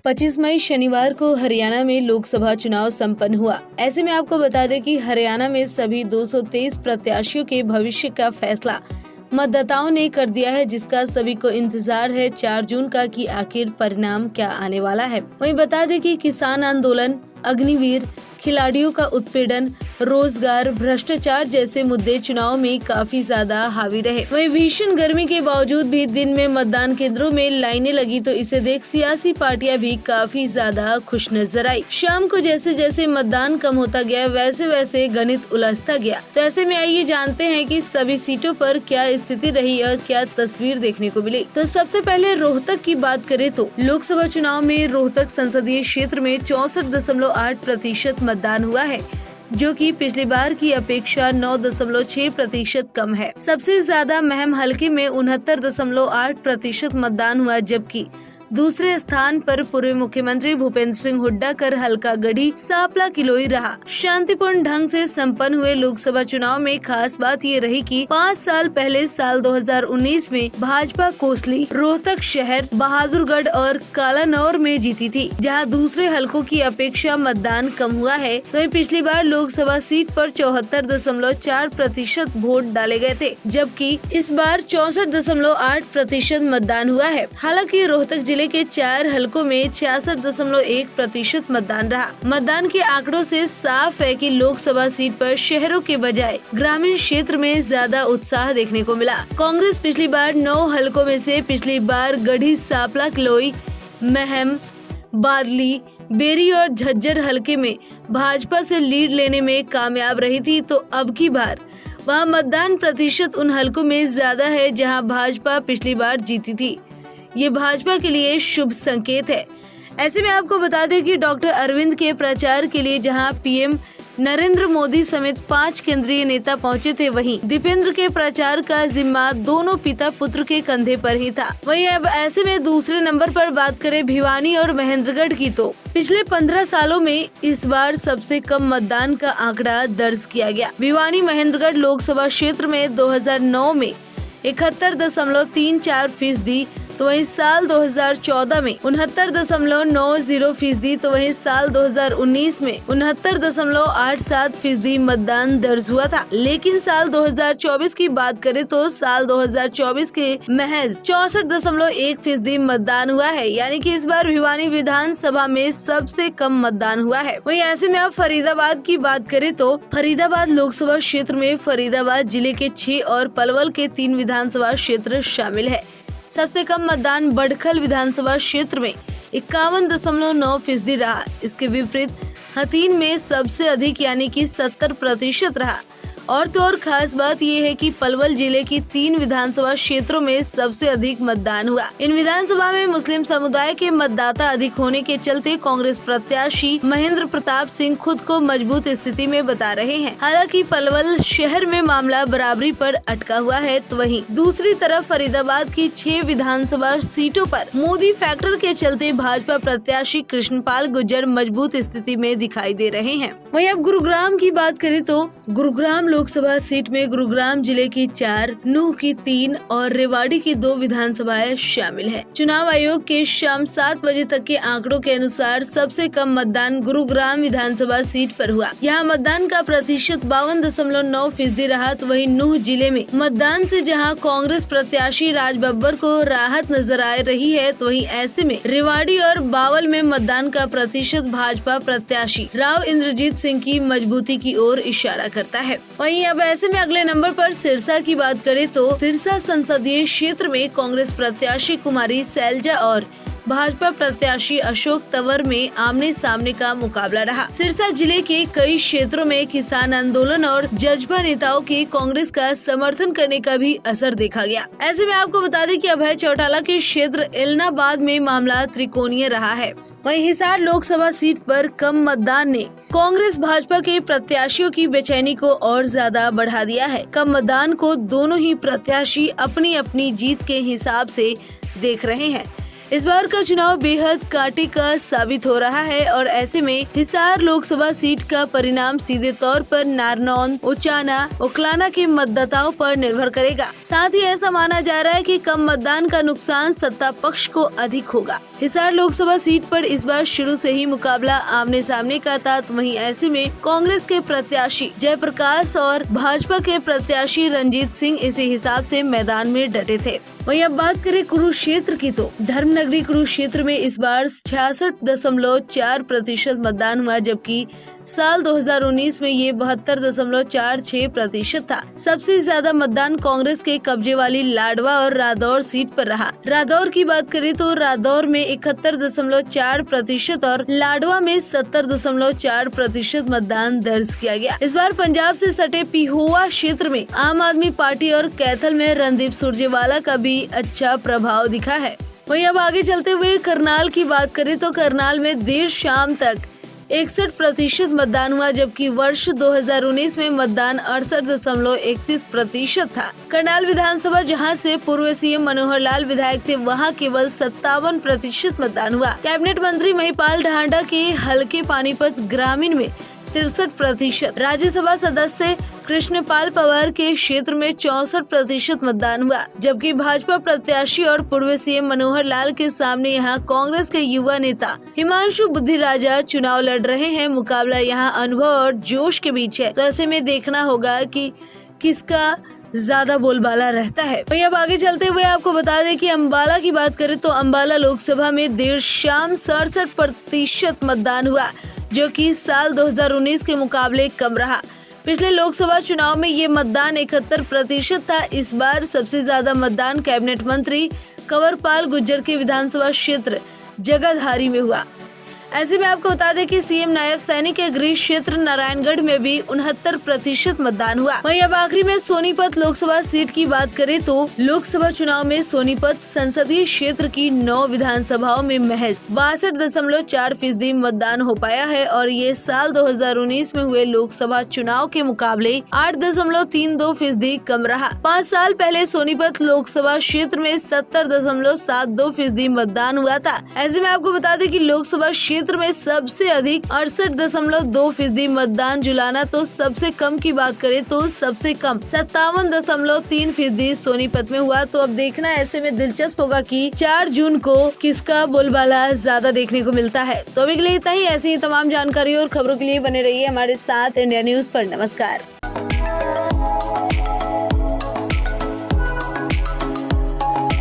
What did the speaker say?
25 मई शनिवार को हरियाणा में लोकसभा चुनाव संपन्न हुआ। ऐसे में आपको बता दें कि हरियाणा में सभी 223 प्रत्याशियों के भविष्य का फैसला मतदाताओं ने कर दिया है, जिसका सभी को इंतजार है 4 जून का कि आखिर परिणाम क्या आने वाला है। वहीं बता दें कि किसान आंदोलन, अग्निवीर, खिलाड़ियों का उत्पीड़न, रोजगार, भ्रष्टाचार जैसे मुद्दे चुनाव में काफी ज्यादा हावी रहे। वहीं भीषण गर्मी के बावजूद भी दिन में मतदान केंद्रों में लाइनें लगी, तो इसे देख सियासी पार्टियां भी काफी ज्यादा खुश नजर आई। शाम को जैसे जैसे मतदान कम होता गया, वैसे वैसे गणित उलझता गया। तो ऐसे में आइए जानते हैं कि सभी सीटों पर क्या स्थिति रही और क्या तस्वीर देखने को मिली। तो सबसे पहले रोहतक की बात करें तो लोकसभा चुनाव में रोहतक संसदीय क्षेत्र में 64.8% मतदान हुआ है, जो कि पिछली बार की अपेक्षा 9.6% कम है। सबसे ज्यादा महम हलके में 69.8% मतदान हुआ, जबकि दूसरे स्थान पर पूर्व मुख्यमंत्री भूपेंद्र सिंह हुड्डा का हलका गढ़ी सांपला किलोई रहा। शांतिपूर्ण ढंग से संपन्न हुए लोकसभा चुनाव में खास बात ये रही कि 5 साल पहले साल 2019 में भाजपा कोसली, रोहतक शहर, बहादुरगढ़ और कालानौर में जीती थी, जहां दूसरे हलकों की अपेक्षा मतदान कम हुआ है। वहीं पिछली बार लोकसभा सीट पर 74.4% वोट डाले गए थे, जबकि इस बार 64.8% मतदान हुआ है। हालांकि रोहतक जिले के 4 हलकों में 66.1% मतदान रहा। मतदान के आंकड़ों से साफ है कि लोकसभा सीट पर शहरों के बजाय ग्रामीण क्षेत्र में ज्यादा उत्साह देखने को मिला। कांग्रेस पिछली बार 9 हलकों में से पिछली बार गढ़ी, सांपला किलोई, महम, बादली, बेरी और झज्जर हलके में भाजपा से लीड लेने में कामयाब रही थी, तो अब की बार वहां मतदान प्रतिशत उन हलकों में ज्यादा है जहां भाजपा पिछली बार जीती थी। ये भाजपा के लिए शुभ संकेत है। ऐसे में आपको बता दें कि डॉक्टर अरविंद के प्रचार के लिए जहां पीएम नरेंद्र मोदी समेत 5 केंद्रीय नेता पहुंचे थे, वहीं दीपेंद्र के प्रचार का जिम्मा दोनों पिता पुत्र के कंधे पर ही था। वहीं अब ऐसे में दूसरे नंबर पर बात करें भिवानी और महेंद्रगढ़ की, तो पिछले 15 सालों में इस बार सबसे कम मतदान का आंकड़ा दर्ज किया गया। भिवानी महेंद्रगढ़ लोकसभा क्षेत्र में 2009 में 71.34%, तो वहीं साल 2014 में 69.90%, तो वहीं साल 2019 में 69.87% मतदान दर्ज हुआ था। लेकिन साल 2024 की बात करें तो साल 2024 के महज 64.1% मतदान हुआ है, यानी कि इस बार भिवानी विधानसभा में सबसे कम मतदान हुआ है। वहीं ऐसे में अब फरीदाबाद की बात करें तो फरीदाबाद लोकसभा क्षेत्र में फरीदाबाद जिले के 6 और पलवल के 3 विधानसभा क्षेत्र शामिल है। सबसे कम मतदान बड़खल विधानसभा क्षेत्र में 51.9% रहा। इसके विपरीत हथीन में सबसे अधिक यानी कि 70% रहा। और तो और खास बात ये है कि पलवल जिले की 3 विधानसभा क्षेत्रों में सबसे अधिक मतदान हुआ। इन विधानसभा में मुस्लिम समुदाय के मतदाता अधिक होने के चलते कांग्रेस प्रत्याशी महेंद्र प्रताप सिंह खुद को मजबूत स्थिति में बता रहे हैं। हालांकि पलवल शहर में मामला बराबरी पर अटका हुआ है, तो वहीं दूसरी तरफ फरीदाबाद की 6 विधानसभा सीटों पर मोदी फैक्टर के चलते भाजपा प्रत्याशी कृष्णपाल गुर्जर मजबूत स्थिति में दिखाई दे रहे हैं। वहीं अब गुरुग्राम की बात करें तो गुरुग्राम लोकसभा सीट में गुरुग्राम जिले की 4, नूह की 3 और रेवाड़ी की 2 विधानसभाएं शामिल है। चुनाव आयोग के शाम 7 बजे तक के आंकड़ों के अनुसार सबसे कम मतदान गुरुग्राम विधानसभा सीट पर हुआ। यहाँ मतदान का प्रतिशत 52.9% रहा। तो वहीं नूह जिले में मतदान से जहाँ कांग्रेस प्रत्याशी राज बब्बर को राहत नजर आ रही है, तो वहीं ऐसे में रेवाड़ी और बावल में मतदान का प्रतिशत भाजपा प्रत्याशी राव इंद्रजीत सिंह की मजबूती की ओर इशारा करता है। वहीं अब ऐसे में अगले नंबर पर सिरसा की बात करें तो सिरसा संसदीय क्षेत्र में कांग्रेस प्रत्याशी कुमारी सैलजा और भाजपा प्रत्याशी अशोक तंवर में आमने सामने का मुकाबला रहा। सिरसा जिले के कई क्षेत्रों में किसान आंदोलन और जजपा नेताओं के कांग्रेस का समर्थन करने का भी असर देखा गया। ऐसे में आपको बता दें कि अभय चौटाला के क्षेत्र एलनाबाद में मामला त्रिकोणीय रहा है। वहीं हिसार लोकसभा सीट पर कम मतदान ने कांग्रेस भाजपा के प्रत्याशियों की बेचैनी को और ज्यादा बढ़ा दिया है। कम मतदान को दोनों ही प्रत्याशी अपनी अपनी जीत के हिसाब से देख रहे हैं। इस बार का चुनाव बेहद कांटे का साबित हो रहा है और ऐसे में हिसार लोकसभा सीट का परिणाम सीधे तौर पर नारनौंद, उचाना, उकलाना के मतदाताओं पर निर्भर करेगा। साथ ही ऐसा माना जा रहा है कि कम मतदान का नुकसान सत्ता पक्ष को अधिक होगा। हिसार लोकसभा सीट पर इस बार शुरू से ही मुकाबला आमने सामने का था, तो वहीं ऐसे में कांग्रेस के प्रत्याशी जयप्रकाश और भाजपा के प्रत्याशी रंजीत सिंह इसी हिसाब से मैदान में डटे थे। वहीं अब बात करें कुरुक्षेत्र की, तो धर्मनगरी कुरुक्षेत्र में इस बार 66.4% मतदान हुआ, जबकि साल 2019 में ये 72.46% था। सबसे ज्यादा मतदान कांग्रेस के कब्जे वाली लाडवा और रादौर सीट पर रहा। रादौर की बात करें तो रादौर में 71.4% और लाडवा में 70.4% मतदान दर्ज किया गया। इस बार पंजाब से सटे पिहोवा क्षेत्र में आम आदमी पार्टी और कैथल में रणदीप सुरजेवाला का भी अच्छा प्रभाव दिखा है। वहीं अब आगे चलते हुए करनाल की बात करें तो करनाल में देर शाम तक 61% मतदान हुआ, जबकि वर्ष 2019 में मतदान 68.31% था। करनाल विधानसभा, जहां से पूर्व सीएम मनोहर लाल विधायक थे, वहां केवल 57% मतदान हुआ। कैबिनेट मंत्री महिपाल ढांडा के हल्के पानीपत ग्रामीण में 63%, राज्यसभा सदस्य कृष्णपाल पवार के क्षेत्र में 64% मतदान हुआ, जबकि भाजपा प्रत्याशी और पूर्व सीएम मनोहर लाल के सामने यहां कांग्रेस के युवा नेता हिमांशु बुद्धिराजा चुनाव लड़ रहे हैं। मुकाबला यहां अनुभव और जोश के बीच है, तो ऐसे में देखना होगा कि किसका ज्यादा बोलबाला रहता है। वहीं अब आगे चलते हुए आपको बता दें कि अम्बाला की बात करें तो अम्बाला लोकसभा में देर शाम 67% मतदान हुआ, जो कि साल 2019 के मुकाबले कम रहा। पिछले लोकसभा चुनाव में ये मतदान 71% था। इस बार सबसे ज्यादा मतदान कैबिनेट मंत्री कंवरपाल गुर्जर के विधानसभा क्षेत्र जगाधरी में हुआ। ऐसे में आपको बता दें कि सीएम नायब सैनी के गृह क्षेत्र नारायणगढ़ में भी 69% मतदान हुआ। वहीं अब आखिरी में सोनीपत लोकसभा सीट की बात करें तो लोकसभा चुनाव में सोनीपत संसदीय क्षेत्र की 9 विधानसभाओं में महज 62.4% मतदान हो पाया है और ये साल 2019 में हुए लोकसभा चुनाव के मुकाबले 8.32% कम रहा। 5 साल पहले सोनीपत लोकसभा क्षेत्र में 70.72% मतदान हुआ था। ऐसे में आपको बता दें कि लोकसभा क्षेत्र में सबसे अधिक 68.2% मतदान जुलाना, तो सबसे कम की बात करें तो सबसे कम 57.3% सोनीपत में हुआ। तो अब देखना ऐसे में दिलचस्प होगा कि 4 जून को किसका बोलबाला ज्यादा देखने को मिलता है। तो अभी के लिए इतना ही। ऐसी ही तमाम जानकारी और खबरों के लिए बने रहिए हमारे साथ इंडिया न्यूज पर। नमस्कार।